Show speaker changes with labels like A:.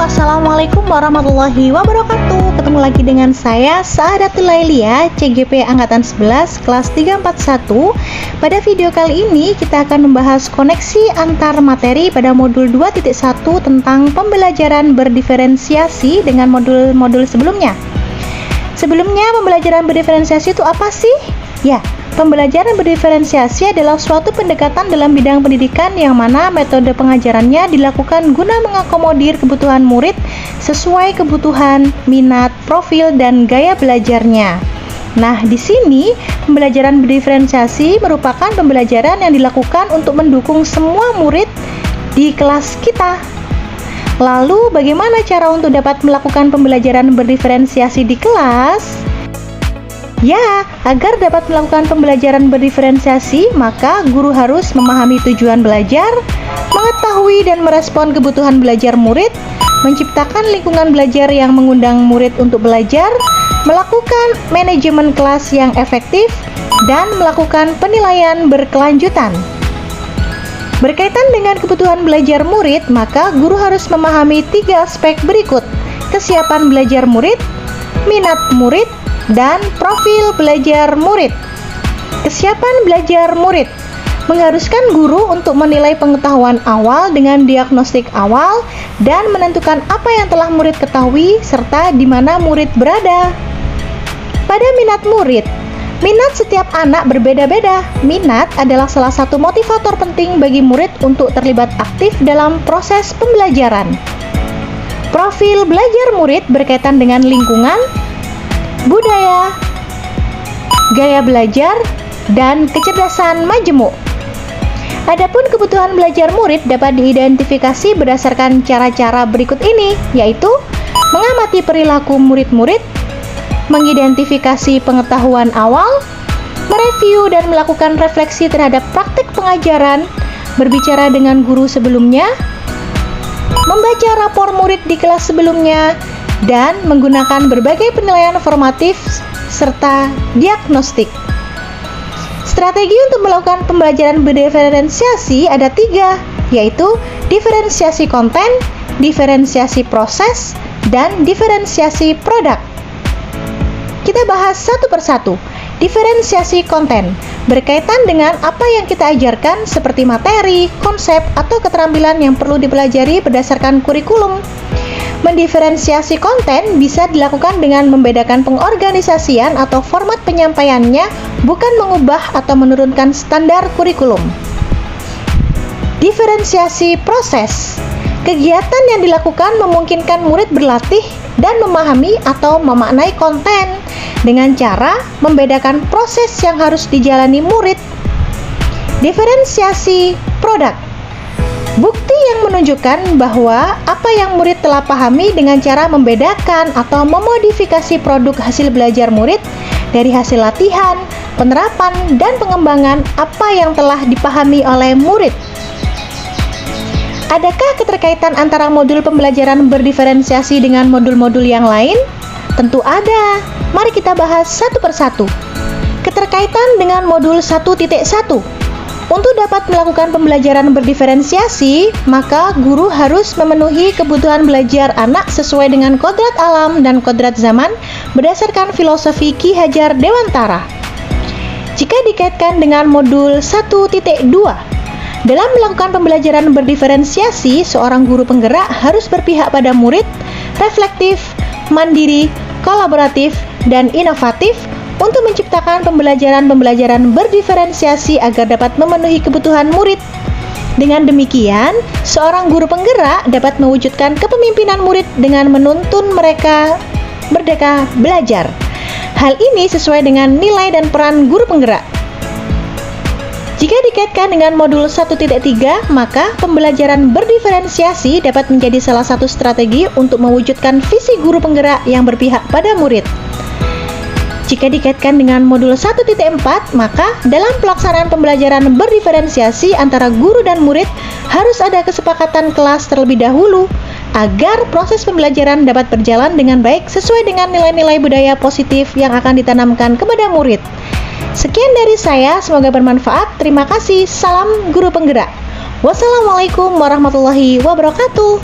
A: Assalamualaikum warahmatullahi wabarakatuh. Ketemu lagi dengan saya Saadatul Lailia, CGP Angkatan 11 kelas 341. Pada video kali ini kita akan membahas koneksi antar materi pada modul 2.1 tentang pembelajaran berdiferensiasi dengan modul-modul sebelumnya. Sebelumnya, pembelajaran berdiferensiasi itu apa sih? Ya, pembelajaran berdiferensiasi adalah suatu pendekatan dalam bidang pendidikan yang mana metode pengajarannya dilakukan guna mengakomodir kebutuhan murid sesuai kebutuhan, minat, profil, dan gaya belajarnya. Nah, di sini pembelajaran berdiferensiasi merupakan pembelajaran yang dilakukan untuk mendukung semua murid di kelas kita. Lalu, bagaimana cara untuk dapat melakukan pembelajaran berdiferensiasi di kelas? Ya, agar dapat melakukan pembelajaran berdiferensiasi, maka guru harus memahami tujuan belajar, mengetahui dan merespon kebutuhan belajar murid, menciptakan lingkungan belajar yang mengundang murid untuk belajar, melakukan manajemen kelas yang efektif, dan melakukan penilaian berkelanjutan. Berkaitan dengan kebutuhan belajar murid, maka guru harus memahami 3 aspek berikut: kesiapan belajar murid, minat murid, dan profil belajar murid. Kesiapan belajar murid mengharuskan guru untuk menilai pengetahuan awal dengan diagnostik awal dan menentukan apa yang telah murid ketahui serta di mana murid berada. Pada minat murid, minat setiap anak berbeda-beda. Minat adalah salah satu motivator penting bagi murid untuk terlibat aktif dalam proses pembelajaran. Profil belajar murid berkaitan dengan lingkungan, budaya, gaya belajar, dan kecerdasan majemuk. Adapun kebutuhan belajar murid dapat diidentifikasi berdasarkan cara-cara berikut ini, yaitu mengamati perilaku murid-murid, mengidentifikasi pengetahuan awal, mereview dan melakukan refleksi terhadap praktik pengajaran, berbicara dengan guru sebelumnya, membaca rapor murid di kelas sebelumnya, dan menggunakan berbagai penilaian formatif serta diagnostik. Strategi untuk melakukan pembelajaran berdiferensiasi ada 3, yaitu diferensiasi konten, diferensiasi proses, dan diferensiasi produk. Kita bahas satu persatu. Diferensiasi konten berkaitan dengan apa yang kita ajarkan seperti materi, konsep, atau keterampilan yang perlu dipelajari berdasarkan kurikulum. Mendiferensiasi konten bisa dilakukan dengan membedakan pengorganisasian atau format penyampaiannya, bukan mengubah atau menurunkan standar kurikulum. Diferensiasi proses. Kegiatan yang dilakukan memungkinkan murid berlatih dan memahami atau memaknai konten dengan cara membedakan proses yang harus dijalani murid. Diferensiasi produk. Bukti yang menunjukkan bahwa apa yang murid telah pahami dengan cara membedakan atau memodifikasi produk hasil belajar murid dari hasil latihan, penerapan, dan pengembangan apa yang telah dipahami oleh murid. Adakah keterkaitan antara modul pembelajaran berdiferensiasi dengan modul-modul yang lain? Tentu ada. Mari kita bahas satu persatu. Keterkaitan dengan modul 1.1. Untuk dapat melakukan pembelajaran berdiferensiasi, maka guru harus memenuhi kebutuhan belajar anak sesuai dengan kodrat alam dan kodrat zaman berdasarkan filosofi Ki Hajar Dewantara. Jika dikaitkan dengan modul 1.2, dalam melakukan pembelajaran berdiferensiasi, seorang guru penggerak harus berpihak pada murid, reflektif, mandiri, kolaboratif, dan inovatif untuk menciptakan pembelajaran berdiferensiasi agar dapat memenuhi kebutuhan murid. Dengan demikian, seorang guru penggerak dapat mewujudkan kepemimpinan murid dengan menuntun mereka merdeka belajar. Hal ini sesuai dengan nilai dan peran guru penggerak. Jika dikaitkan dengan modul 1.3, maka pembelajaran berdiferensiasi dapat menjadi salah satu strategi untuk mewujudkan visi guru penggerak yang berpihak pada murid. Jika dikaitkan dengan modul 1.4, maka dalam pelaksanaan pembelajaran berdiferensiasi antara guru dan murid harus ada kesepakatan kelas terlebih dahulu agar proses pembelajaran dapat berjalan dengan baik sesuai dengan nilai-nilai budaya positif yang akan ditanamkan kepada murid. Sekian dari saya, semoga bermanfaat. Terima kasih. Salam guru penggerak. Wassalamualaikum warahmatullahi wabarakatuh.